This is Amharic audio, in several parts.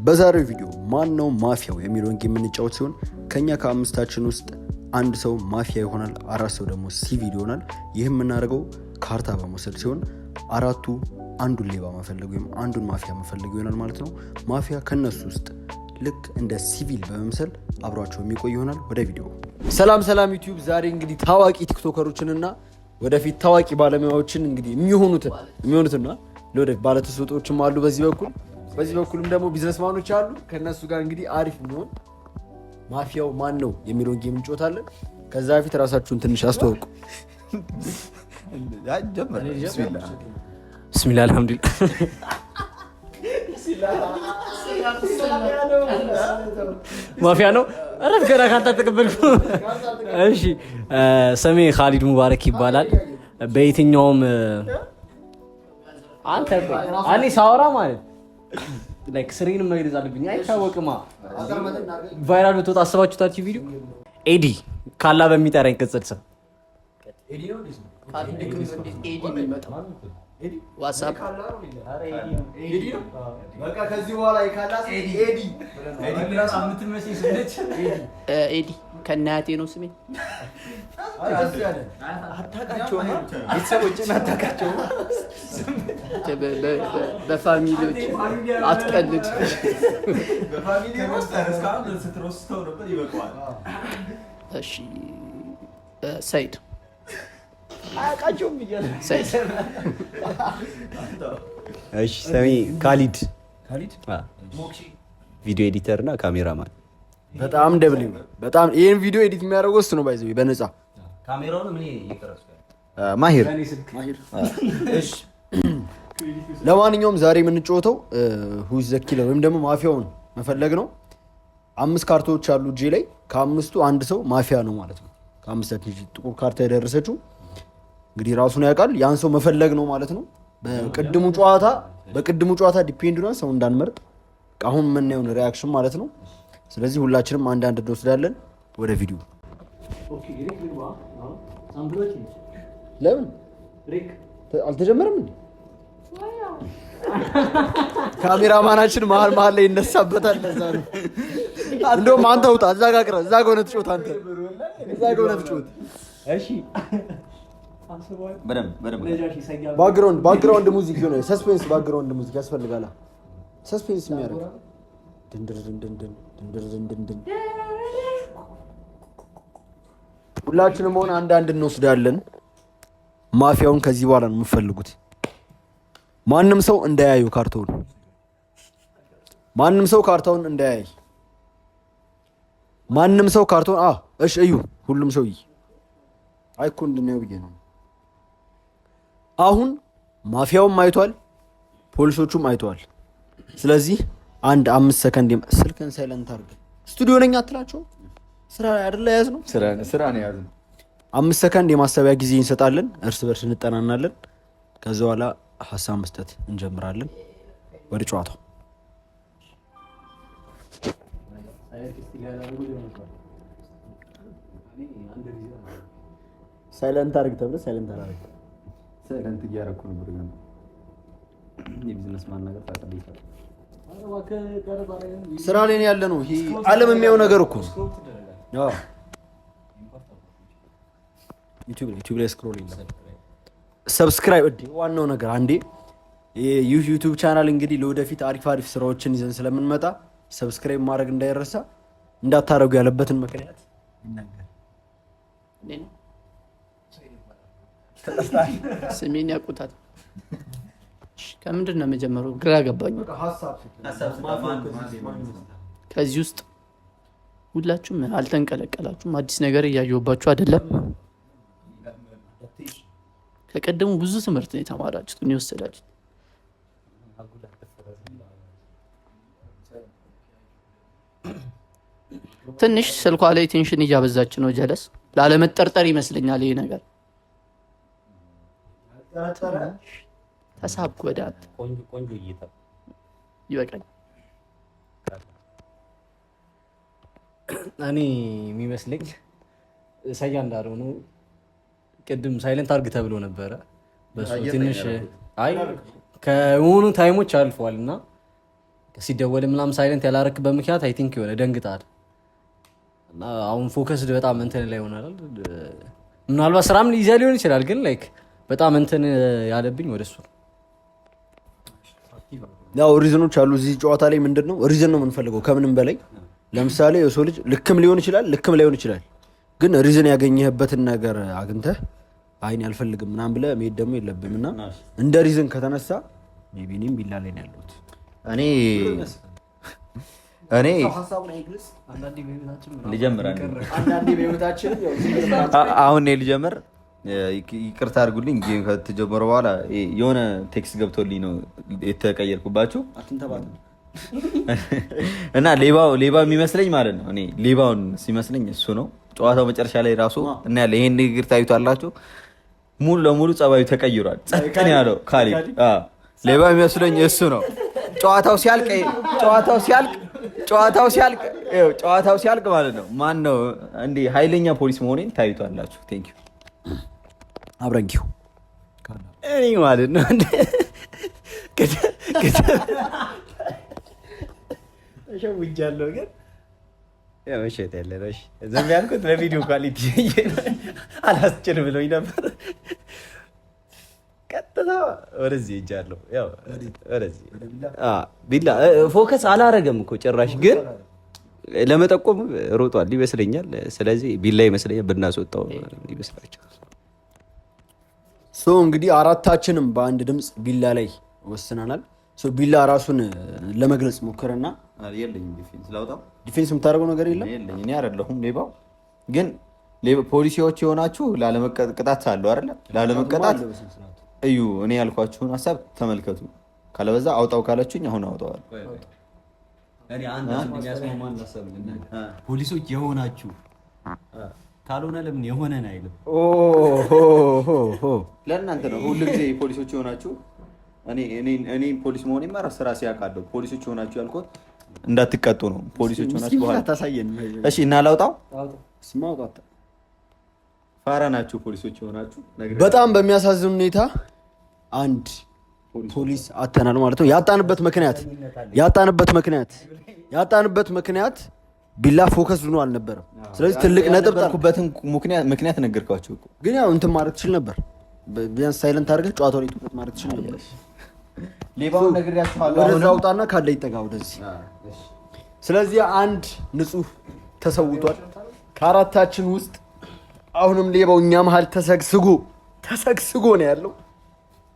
በዛሬው ቪዲዮ ማን ነው ማፊያው የሚለውን ጌም የምንጫወት ሲሆን ከኛ ከአምስታችን ውስጥ አንድ ሰው ማፊያ ይሆናል፣ አራት ሰው ደግሞ ሲቪል ይሆናል። ይህም የምናደርገው ካርታ በመውሰድ ሲሆን አራቱ አንዱን ሌባ መፈለግ ወይም አንዱን ማፊያ መፈለግ ይሆናል ማለት ነው። ማፊያ ከነሱ ውስጥ ልክ እንደ ሲቪል በመምሰል አብሯቸው የሚቆይ ይሆናል። ወደ ቪዲዮ። ሰላም ዩቲዩብ። ዛሬ እንግዲህ ታዋቂ ቲክቶከሮችንና ወደፊት ታዋቂ ባለሙያዎችን እንግዲህ የሚሆኑትና ለወደፊት ባለተሰጥኦዎችም አሉ በዚህ በኩልም ደግሞ ቢዝነስማኖች አሉ። ከነሱ ጋር እንግዲህ አሪፍ የሚሆን ማፊያው ማን ነው የሚለውን ጌም እንጫወታለን። ከዛ በፊት ራሳችሁን ትንሽ አስተዋውቁ። ብስሚላህ አልሐምዱሊላህ። ማፊያ ነው አረፍ ገና ካንተ ተቀበልኩ። እሺ ስሜ ካሊድ ሙባረክ ይባላል። በየትኛውም አንተ አኒ ሳወራ ማለት ላይክ ስሪንም መግለጽ አለብኝ። አይታወቅማ ቫይራል ወጥቶ አስባችሁታችሁ ቪዲዮ ኤዲ ካላ በሚጠራኝ ቅጽል ስም ኤዲ ነው። ኤዲ የሚመጣው ዋትስአፕ ኤዲ ነው። በቃ ከዚህ በኋላ ይካላ ኤዲ ብላስ አምትመጪ ስለች ኤዲ ከናቴ ነው ስሜ። አታውቃቸውም፣ ቤተሰቦችን አታውቃቸውም። በፋሚሊዎች አትቀልድ። በፋሚሊ ውስጥ እስካሁን ስትሮስተው ነበር ይበቃዋል። እሺ ሰይድ አያውቃቸውም ብያለሁ። ሰይድ እሺ ስሜ ካሊድ ቪዲዮ ኤዲተር እና ካሜራማን። በጣም ደብሊው በጣም ይሄን ቪዲዮ ኤዲት የሚያደርገው እሱ ነው። ባይዘው በነፃ ካሜራውን ምን እየቀረጽኩ ማሂር። እሺ ለማንኛውም ዛሬ የምንጫወተው ሁዝ ዘ ኪለር ወይም ደግሞ ማፊያውን መፈለግ ነው። 5 ካርታዎች አሉ እጄ ላይ። ከአምስቱ አንድ ሰው ማፊያ ነው ማለት ነው። ከአምስታችን ጥቁር ካርታ የደረሰችው እንግዲህ ራሱን ያውቃል። ያን ሰው መፈለግ ነው ማለት ነው። በቅድሙ ጨዋታ ዲፔንድ ነው ሰው እንዳንመርጥ አሁን የምናየውን ሪአክሽን ማለት ነው። ስለዚህ ሁላችንም አንዳንድ እንወስዳለን። ወደ ቪዲዮ። ለምን አልተጀመረም እንዴ? ካሜራማናችን መሀል ላይ ይነሳበታል። ለዛ ነው። እንደውም አንተ ውጣ፣ እዛ ጋር ቅረ፣ እዛ ጋር ሆነህ ትጮት። አንተ እዛ ጋር ሆነህ ትጮት። እሺ ባክግራውንድ ሙዚክ ነው። ሰስፔንስ ባክግራውንድ ሙዚክ ያስፈልጋል። ሰስፔንስ የሚያደርግ ሁላችንም ሆነ አንዳንድ እንወስዳለን። ማፊያውን ከዚህ በኋላ ነው የምፈልጉት። ማንም ሰው እንዳያዩ ካርታውን፣ ማንም ሰው ካርታውን እንዳያይ፣ ማንም ሰው ካርታውን እሺ እዩ፣ ሁሉም ሰው አይኮ እንድናየው ብዬ ነው። አሁን ማፊያውም አይቷል፣ ፖሊሶቹም አይተዋል። ስለዚህ 5 ሰከንድ ስልክን ሳይለንት አድርግ። ስቱዲዮ ነኝ አትላቸው። ስራ አይደለ ያዝነው፣ ስራ ነው ያዝነው። 5 ሰከንድ የማሰቢያ ጊዜ እንሰጣለን። እርስ በርስ እንጠናናለን። ከዛ በኋላ ሀሳብ መስጠት እንጀምራለን። ወደ ጨዋታው። ሳይለንት አድርግ ተብለ ሳይለንት አድርግ። ሳይለንት እያደረኩ ነበር ግን የቢዝነስማን ነገር ታውቃለህ። ስራ ላይ ያለ ነው። ይሄ ዓለም የሚያየው ነገር እኮ ነው። ዩቲዩብ ላይ ስክሮል ይላል። ሰብስክራይብ ዋናው ነገር አንዴ የዩቲዩብ ቻናል እንግዲህ ለወደፊት አሪፍ ስራዎችን ይዘን ስለምንመጣ ሰብስክራይብ ማድረግ እንዳይረሳ። እንዳታረጉ ያለበትን ምክንያት ይናገር። ስሜን ያውቁታል። ከምንድን ነው መጀመሪያው? ግራ ገባኝ። ከዚህ ውስጥ ሁላችሁም አልተንቀለቀላችሁም። አዲስ ነገር እያየሁባችሁ አይደለም። ከቀደሙ ብዙ ትምህርት ነው የተማራችሁት፣ ነው የወሰዳችሁት። ትንሽ ስልኳ ላይ ቴንሽን እያበዛች ነው። ጀለስ ላለመጠርጠር ይመስለኛል ይሄ ነገር። ተሳብኩ ወደ አንተ። ቆንጆ እይታ ይበቃኝ። እኔ የሚመስለኝ ሰያ እንዳልሆነ ቅድም ሳይለንት አርግ ተብሎ ነበረ። በሱ ትንሽ ከሆኑ ታይሞች አልፈዋል እና ሲደወል ምናምን ሳይለንት ያላረክበት ምክንያት አይ ቲንክ የሆነ ደንግጣል እና አሁን ፎከስድ በጣም እንትን ላይ ሆናል። ምናልባት ስራም ሊይዛ ሊሆን ይችላል፣ ግን ላይክ በጣም እንትን ያለብኝ ወደ እሱ ነው። ያው ሪዝኖች አሉ እዚህ ጨዋታ ላይ። ምንድን ነው ሪዝን ነው የምንፈልገው ከምንም በላይ። ለምሳሌ የሰው ልጅ ልክም ሊሆን ይችላል፣ ልክም ላይሆን ይችላል። ግን ሪዝን ያገኘህበትን ነገር አግኝተህ አይን አልፈልግም ምናምን ብለህ መሄድ ደግሞ የለብህም እና እንደ ሪዝን ከተነሳ ሜይ ቢ እኔም ቢላ ላይ ነው ያለሁት። እኔ አሁን ልጀምር። ይቅርታ አድርጉልኝ። ጌም ከተጀመረ በኋላ የሆነ ቴክስት ገብቶልኝ ነው የተቀየርኩባችሁ እና ሌባ የሚመስለኝ ማለት ነው። እኔ ሌባውን ሲመስለኝ እሱ ነው። ጨዋታው መጨረሻ ላይ ራሱ እና ያለ ይሄን ንግግር ታዩታላችሁ። ሙሉ ለሙሉ ጸባዩ ተቀይሯል። ጸጥን ያለው ካሊድ ሌባ የሚመስለኝ እሱ ነው። ጨዋታው ሲያልቅ ማለት ነው። ማን ነው እንዴ ኃይለኛ ፖሊስ መሆኔን ታዩታላችሁ። ቴንክ ዩ አብረንኪው እኔ ማለት ነው እንዴ ተሸውጃለሁ ግን መሸት ያለሽ ዘም ያልኩት ለቪዲዮ ኳሊቲ አላስችል ብሎኝ ነበር። ቀጥታ ወደዚህ ሄጃለሁ። ያው ወደዚህ ቢላ ፎከስ አላረገም እኮ ጭራሽ፣ ግን ለመጠቆም ሮጧል ይመስለኛል። ስለዚህ ቢላ ይመስለኛል ብናስወጣው ይመስላችኋል? እንግዲህ አራታችንም በአንድ ድምፅ ቢላ ላይ ወስነናል። ቢላ ራሱን ለመግለጽ ሞከረና የለኝም ዲፌንስ የምታደርገው ነገር የለም። እኔ አይደለሁም ሌባው፣ ግን ፖሊሲዎች የሆናችሁ ላለመቀጣት አለው አይደለ? ላለመቀጣት እዩ። እኔ ያልኳችሁን ሀሳብ ተመልከቱ። ካለበዛ አውጣው ካላችሁኝ አሁን አውጣዋል። ፖሊሶች የሆናችሁ ካልሆነ ለምን የሆነን አይልም? ለእናንተ ነው ሁሉ ጊዜ ፖሊሶች የሆናችሁ። እኔ ፖሊስ መሆኔ ራስ ራሴ ያውቃለሁ። ፖሊሶች የሆናችሁ ያልኩት እንዳትቀጡ ነው። ፖሊሶች ሆናችሁ በኋላ ታሳየን። እሺ እና ላውጣው ስማውጣት ፋራ ናችሁ ፖሊሶች የሆናችሁ። በጣም በሚያሳዝን ሁኔታ አንድ ፖሊስ አተናል ማለት ነው። ያጣንበት ምክንያት ቢላ ፎከስ ሆኖ አልነበረም። ስለዚህ ትልቅ ነጥብ ጣልኩበትን ምክንያት ነገርኳችሁ እኮ። ግን ያው እንትን ማለት ትችል ነበር። ቢያንስ ሳይለንት አድርገህ ጨዋታው ላይ ትኩረት ማለት ትችል ነበር። ሌባውን ነግሬያችኋለሁ። ወደዛ አውጣና ካለ ይጠጋ ወደዚህ። ስለዚህ አንድ ንጹህ ተሰውቷል ከአራታችን ውስጥ። አሁንም ሌባው እኛ መሀል ተሰግስጎ ነው ያለው።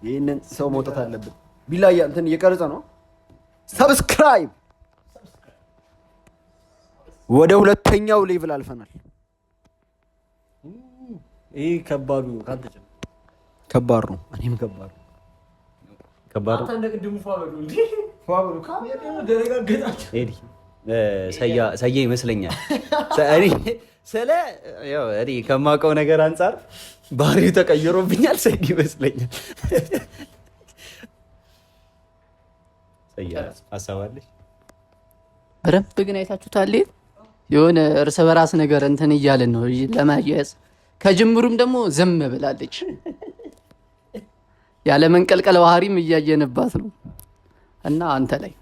ይህንን ሰው መውጣት አለብን። ቢላ እንትን እየቀረጸ ነው። ሰብስክራይብ። ወደ ሁለተኛው ሌቭል አልፈናል። ይህ ከባድ ነው። እኔም ከባድ ሰያ ይመስለኛል። እኔ ከማውቀው ነገር አንጻር ባህሪው ተቀይሮብኛል። ሰይ ይመስለኛል። አሳባለች በደንብ ግን አይታችሁታል። የሆነ እርስ በራስ ነገር እንትን እያለን ነው ለማያያዝ። ከጅምሩም ደግሞ ዝም ብላለች። ያለ መንቀልቀል ባህሪም እያየንባት ነው እና አንተ ላይ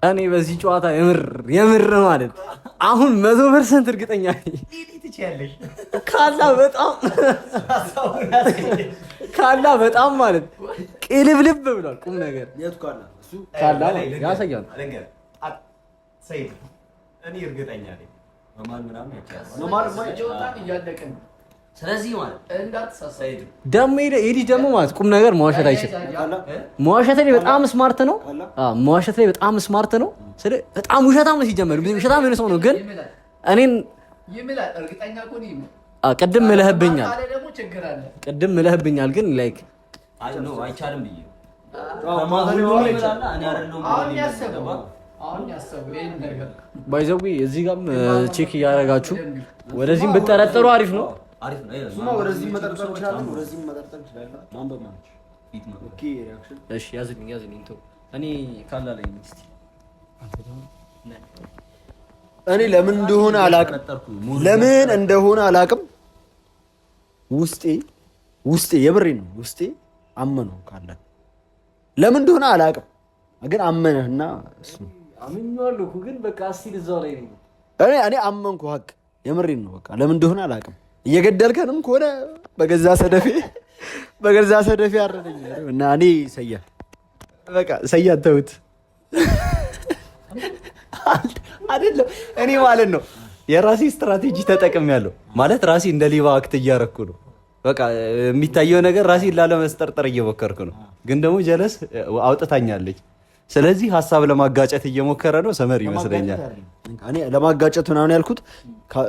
እኔ በዚህ ጨዋታ የምር ማለት አሁን 100% እርግጠኛ ካላ በጣም ማለት ቅልብልብ ብሏል። ቁም ነገር ካላ ያሳያል። እኔ እርግጠኛ ነኝ በማን ምናምን ስለዚህ ማለት እንዳትሳሳይዱ ደሞ ኤዲ ደግሞ ማለት ቁም ነገር መዋሸት አይችልም። መዋሸት ላይ በጣም ስማርት ነው። በጣም ውሸታም ነው ሲጀመር። ውሸታም የሆነ ሰው ነው። ግን እኔን ይምላል እርግጠኛ እኮ ነው። ቅድም ምለህብኛል ግን ላይክ አይቻልም ብዬ ባይዘው እዚህ ጋርም ቼክ እያደረጋችሁ ወደዚህም ብትጠረጠሩ አሪፍ ነው። ወደዚህ መጠርጠር ይችላል። ማንበብ ማለት ኦኬ ሪአክሽን። እሺ ያዝልኝ ተው። እኔ ካላ ላይ እስቲ እኔ ለምን እንደሆነ አላቅም። ውስጤ የምሬን ነው። ውስጤ አመነው ካለ ለምን እንደሆነ አላቅም፣ ግን አመነህና እሱ አምኛለሁ ግን በቃ እስቲል እዛው ላይ ነኝ። እኔ አመንኩ ሀቅ የምሬን ነው። በቃ ለምን እንደሆነ አላቅም። እየገደልከንም ከሆነ በገዛ ሰደፌ አረደኝ እና እኔ ሰያ ተውት አይደለም እኔ ማለት ነው የራሴ ስትራቴጂ ተጠቅሜያለሁ ማለት ራሴ እንደ ሌባ አክት እያረኩ ነው። በቃ የሚታየው ነገር ራሴ ላለመስጠርጠር እየሞከርኩ ነው፣ ግን ደግሞ ጀለስ አውጥታኛለች። ስለዚህ ሀሳብ ለማጋጨት እየሞከረ ነው ሰመር ይመስለኛል። እኔ ለማጋጨት ምናምን ያልኩት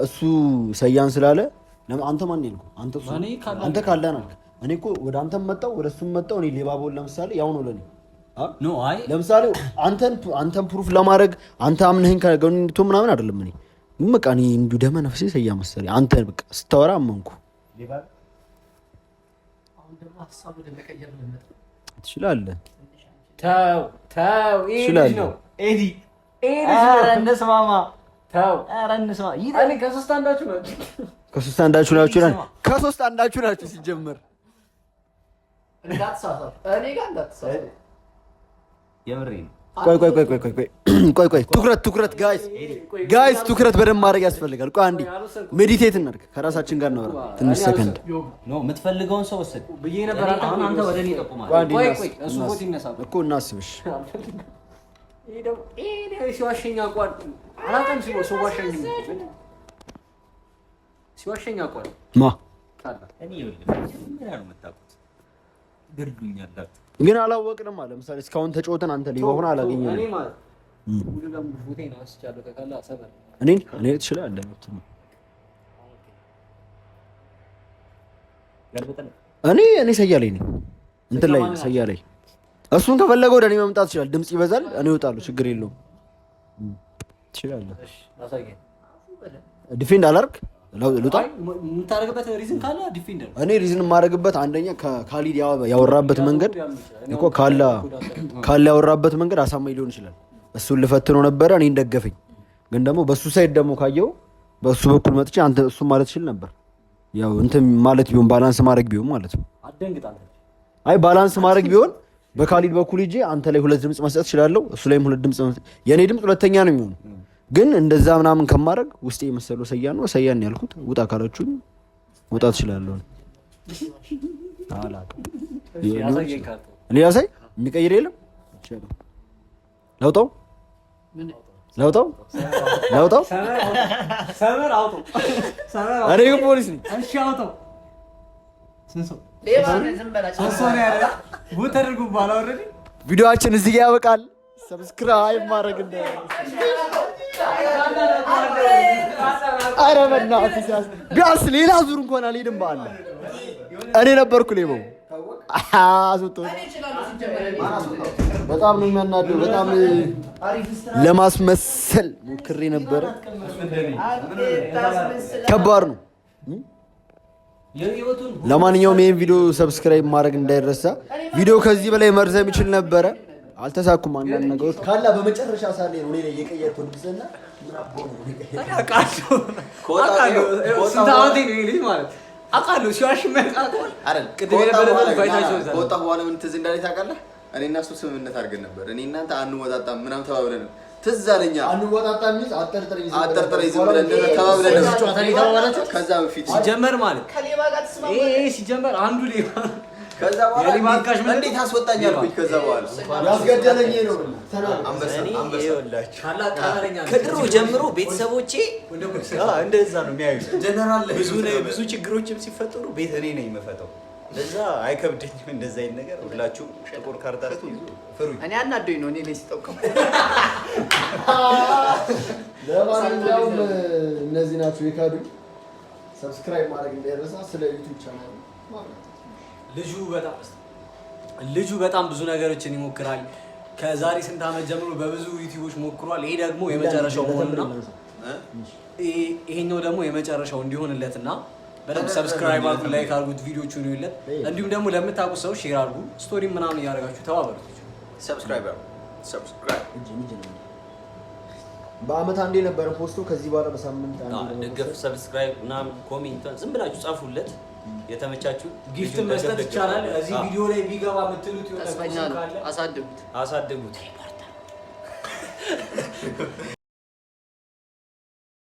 እሱ ሰያን ስላለ አንተ ማን ያልኩህ አንተ ካለና እኔ እኮ ወደ አንተም መጣው ወደ እሱም መጣው። እኔ ሌባ ቦል ለምሳሌ ያው ነው ለኔ ለምሳሌ አንተን ፕሩፍ ለማድረግ አንተ አምነህን ከገንቶ ምናምን አይደለም። እኔ በቃ እኔ እንዲሁ ደመ ነፍሴ ሰያ መሰለኝ አንተ በቃ ስታወራ አመንኩ። ትችላለህ። ተው ነው ኤዲ እንስማማ። ከሶስት አንዳችሁ ናችሁ ሲጀመር ቆይ ትኩረት ጋይስ ትኩረት በደንብ ማድረግ ያስፈልጋል። ቆይ አንዴ ሜዲቴት እናድርግ፣ ከራሳችን ጋር ነው ትንሽ ሰከንድ ነው የምትፈልገውን ሰው ወሰድ ብዬ ነበር። አንተ ወደ እኔ ጠቁማል እሱ ፎቶ ይነሳል እኮ እናስብሽ። ሲዋሸኝ አቋል አላውቅም። ሲዋሸኝ አቋል ማ ግን አላወቅንም። ለምሳሌ እስካሁን ተጫወተን አንተ ሊባ ሆነ አላገኘንም። እኔ ትችላለህ። እኔ ሰያለኝ ነኝ እንትን ላይ ሰያለኝ። እሱን ከፈለገ ወደ እኔ መምጣት ይችላል። ድምጽ ይበዛል፣ እኔ እወጣለሁ፣ ችግር የለውም። ትችላለህ። ዲፌንድ አላርግ ልውጣ የምታደርግበት ሪዝን ካለ ዲፌንደር እኔ ሪዝን የማደርግበት አንደኛ ከካሊድ ያወራበት መንገድ እኮ ካላ ያወራበት መንገድ አሳማኝ ሊሆን ይችላል። እሱን ልፈትነው ነበረ፣ እኔን ደገፈኝ። ግን ደግሞ በሱ ሳይድ ደግሞ ካየው በሱ በኩል መጥቼ አንተ እሱ ማለት ይችል ነበር። ያው እንትን ማለት ቢሆን ባላንስ ማድረግ ቢሆን ማለት ነው። አይ ባላንስ ማድረግ ቢሆን በካሊድ በኩል ሂጄ አንተ ላይ 2 ድምጽ መስጠት እችላለሁ፣ እሱ ላይም 2 ድምጽ መስጠት። የኔ ድምጽ ሁለተኛ ነው የሚሆነው። ግን እንደዛ ምናምን ከማድረግ ውስጤ የመሰለው ሰያን ያልኩት ውጣ ካላችሁኝ መውጣት እችላለሁ። እኔ ያሳይ የሚቀይር የለም። ለውጣው እኔ ግን ፖሊስ ነኝ። ቪዲዮአችን እዚህ ጋር ያበቃል። ሰብስክራይብ ማድረግ ኧረ በእናትህ ቢያንስ ሌላ ዙር እንኳን አልሄድም። በአለ እኔ ነበርኩ ሌባው። በጣም ነው የሚያናደው። በጣም ለማስመሰል ሞክሬ ነበረ። ከባድ ነው። ለማንኛውም ይሄን ቪዲዮ ሰብስክራይብ ማድረግ እንዳይረሳ። ቪዲዮ ከዚህ በላይ መርዘም ይችል ነበረ፣ አልተሳኩም። አንዳንድ ነገሮች ካላ በመጨረሻ ሳለ ነው እኔ የቀየርኩት ጊዜና አውቃለሁ ሲዋሽ ከወጣ በኋላ ምን ትዝ እንዳለኝ ታውቃለህ? እኔ እና እሱ ስምምነት አድርገን ነበር። እኔ እናንተ አንወጣጣም ምናምን ተባብለን ነው። ትዝ አለኝ። አንወጣጣም ሚዝ አጠርጥረኝ ዝም ብለን ተባብለን ነው ጨዋታ ላይ ተባባላችሁ። ከዛ በፊት ሲጀመር ማለት ከሌባ ጋር ተስማሙ። ሲጀመር አንዱ ሌባ ከዛ በኋላ ሊማካሽ ምን እንዴት አስወጣኝ አልኩኝ። ከዛ በኋላ ያስገደለኝ ነው ከድሮ ጀምሮ ቤተሰቦቼ እንደዛ ነው የሚያዩት። ጀነራል ብዙ ችግሮችም ሲፈጠሩ ቤት እኔ ነኝ የምፈታው። ለዛ አይከብደኝም እንደዛ አይነት ነገር። ሁላችሁም ጥቁር ካርታ ስትይዙ ፍሩኝ። እኔ አናዶኝ ነው እኔ ላይ ሲጠቀሙ። ለማንኛውም እነዚህ ናቸው የካዱኝ። ሰብስክራይብ ማድረግ እንዳይረሳ። ስለ ዩቲዩብ ቻናል ልጁ በጣም ብዙ ነገሮችን ይሞክራል። ከዛሬ ስንት ዓመት ጀምሮ በብዙ ዩቲዩቦች ሞክሯል። ይሄ ደግሞ የመጨረሻው መሆኑና ይሄኛው ደግሞ የመጨረሻው እንዲሆንለትና በደንብ ሰብስክራይብ አድርጉ፣ ላይክ አድርጉት፣ ቪዲዮቹን ይዩለት። እንዲሁም ደግሞ ለምታውቁት ሰው ሼር አድርጉ፣ ስቶሪ ምናምን እያደረጋችሁ ተባበሩት። ሰብስክራይብ በአመት አንዴ ነበር ፖስቶ። ከዚህ በኋላ በሳምንት አንዴ ደገፍ፣ ሰብስክራይብ ምናምን ኮሜንት ዝም ብላችሁ ጻፉለት። የተመቻችሁ ጊፍት መስጠት ይቻላል። እዚህ ቪዲዮ ላይ ቢገባ የምትሉት ይሆናል። አሳድጉት። አሳድጉት።